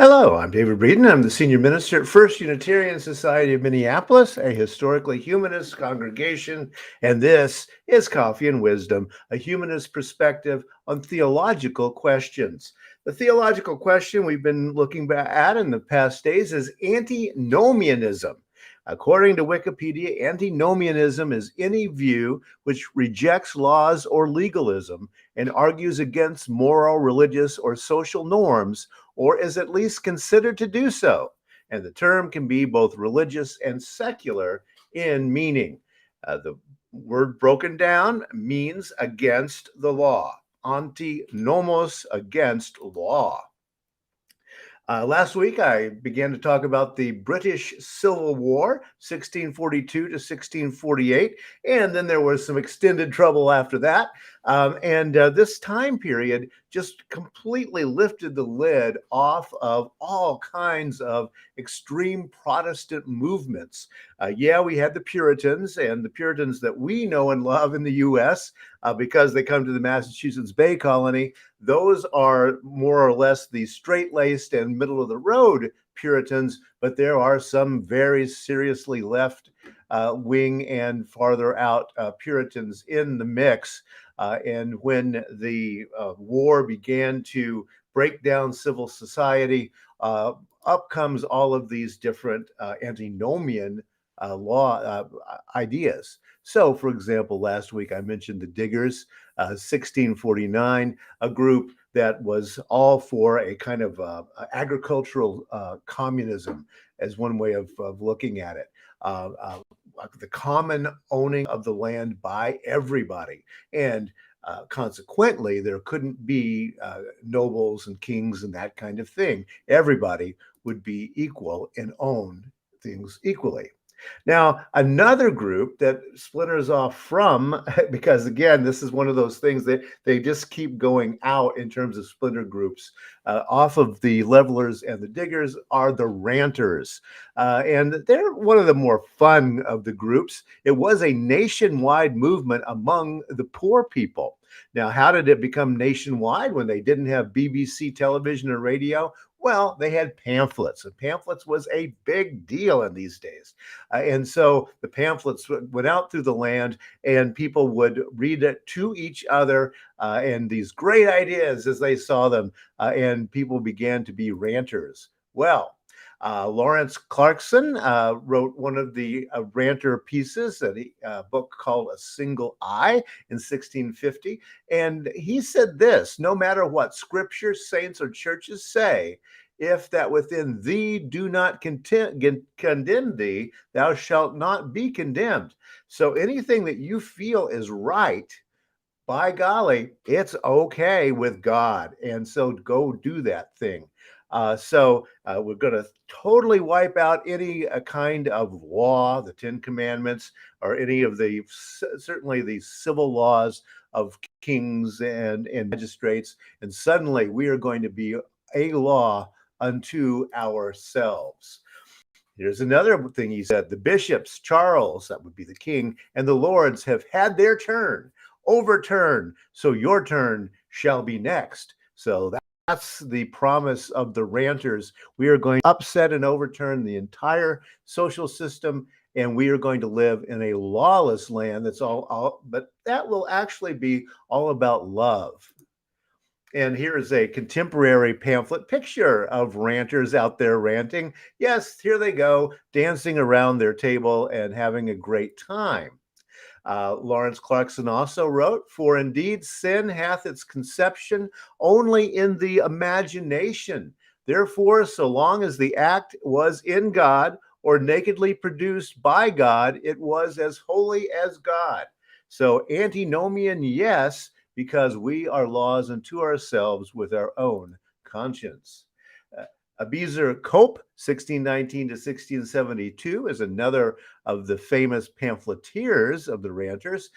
Hello, I'm David Breeden. I'm the senior minister at First Unitarian Society of Minneapolis, a historically humanist congregation, and this is Coffee and Wisdom, a humanist perspective on theological questions. The theological question we've been looking at in the past days is antinomianism. According to Wikipedia, antinomianism is any view which rejects laws or legalism and argues against moral, religious, or social norms, or is at least considered to do so. And the term can be both religious and secular in meaning. The word broken down means against the law. Anti-nomos, against law. Last week, I began to talk about the British Civil War, 1642 to 1648, and then there was some extended trouble after that. This time period just completely lifted the lid off of all kinds of extreme Protestant movements. Yeah, we had the Puritans, and the Puritans that we know and love in the U.S. Because they come to the Massachusetts Bay Colony. Those are more or less the straight-laced and middle-of-the-road Puritans, but there are some very seriously left wing and farther out Puritans in the mix. And when the war began to break down civil society, up comes all of these different antinomian law ideas. So, for example, last week I mentioned the Diggers, 1649, a group that was all for a kind of agricultural communism as one way of looking at it. The common owning of the land by everybody. And consequently, there couldn't be nobles and kings and that kind of thing. Everybody would be equal and own things equally. Now, another group that splinters off from, because again, this is one of those things that they just keep going out in terms of splinter groups, off of the levelers and the diggers are the ranters. And they're one of the more fun of the groups. It was a nationwide movement among the poor people. Now, how did it become nationwide when they didn't have BBC television or radio? Well, they had pamphlets, and pamphlets was a big deal in these days. And so the pamphlets went out through the land, and people would read it to each other and these great ideas as they saw them, and people began to be ranters. Well, Lawrence Clarkson wrote one of the ranter pieces, a book called A Single Eye in 1650. And he said this: no matter what scripture, saints, or churches say, if that within thee do not condemn thee, thou shalt not be condemned. So anything that you feel is right, by golly, it's okay with God. And so go do that thing. We're going to totally wipe out any kind of law, the Ten Commandments, or any of the, certainly the civil laws of kings and magistrates. And suddenly we are going to be a law unto ourselves. Here's another thing he said: the bishops, Charles, that would be the king, and the lords have had their turn overturned, so your turn shall be next. So that's the promise of the ranters. We are going to upset and overturn the entire social system, and we are going to live in a lawless land that's but that will actually be all about love. And here is a contemporary pamphlet picture of ranters out there ranting. Yes, here they go, dancing around their table and having a great time. Lawrence Clarkson also wrote, for indeed sin hath its conception only in the imagination. Therefore, so long as the act was in God or nakedly produced by God, it was as holy as God. So antinomian, yes, because we are laws unto ourselves with our own conscience. Abiezer Cope, 1619 to 1672, is another of the famous pamphleteers of the ranters.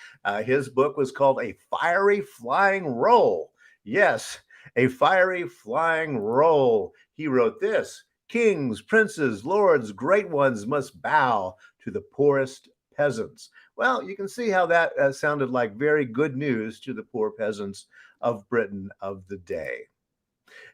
His book was called A Fiery Flying Roll. Yes, a fiery flying roll. He wrote this: kings, princes, lords, great ones must bow to the poorest peasants. Well, you can see how that sounded like very good news to the poor peasants of Britain of the day.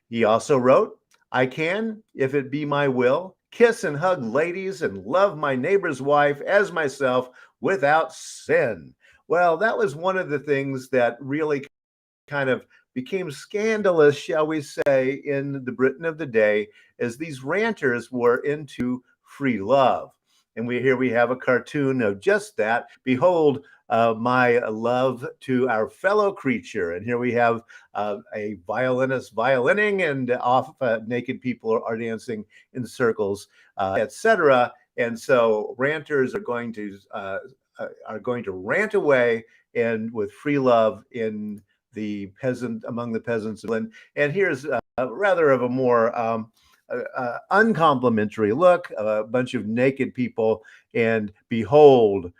He also wrote, I can, if it be my will, kiss and hug ladies and love my neighbor's wife as myself without sin. Well, that was one of the things that really kind of became scandalous, shall we say, in the Britain of the day, as these ranters were into free love. And here we have a cartoon of just that. Behold, my love to our fellow creature. And here we have a violinist violining, and off naked people are dancing in circles, etc. And so ranters are going to rant away and with free love in among the peasants of England. And here's rather of a more uncomplimentary look, a bunch of naked people, and behold,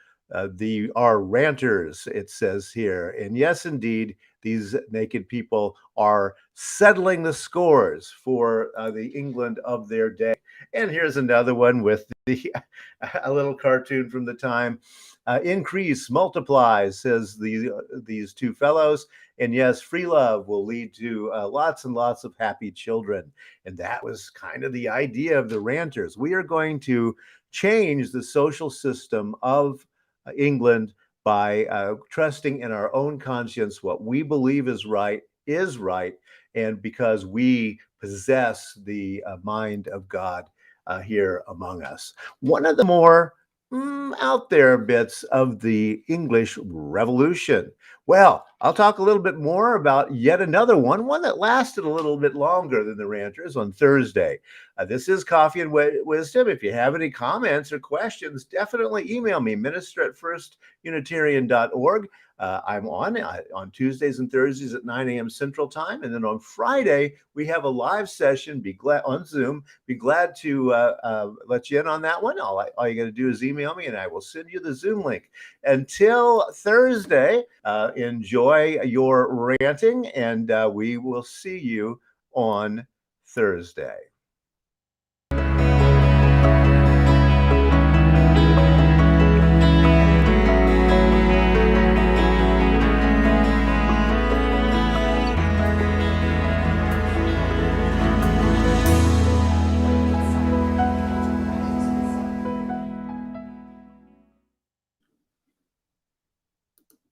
the are ranters, it says here. And yes, indeed, these naked people are settling the scores for the England of their day. And here's another one with a little cartoon from the time. Increase, multiply, says these two fellows. And yes, free love will lead to lots and lots of happy children. And that was kind of the idea of the ranters. We are going to change the social system of England by trusting in our own conscience. What we believe is right. And because we possess the mind of God here among us. One of the more out there bits of the English Revolution. Well, I'll talk a little bit more about yet another one that lasted a little bit longer than the Ranters, on Thursday. This is Coffee and Wisdom. If you have any comments or questions, definitely email me, minister@firstunitarian.org. I'm on Tuesdays and Thursdays at 9 a.m. Central Time. And then on Friday, we have a live session on Zoom. Be glad to let you in on that one. All you got to do is email me and I will send you the Zoom link. Until Thursday, enjoy your ranting, and we will see you on Thursday.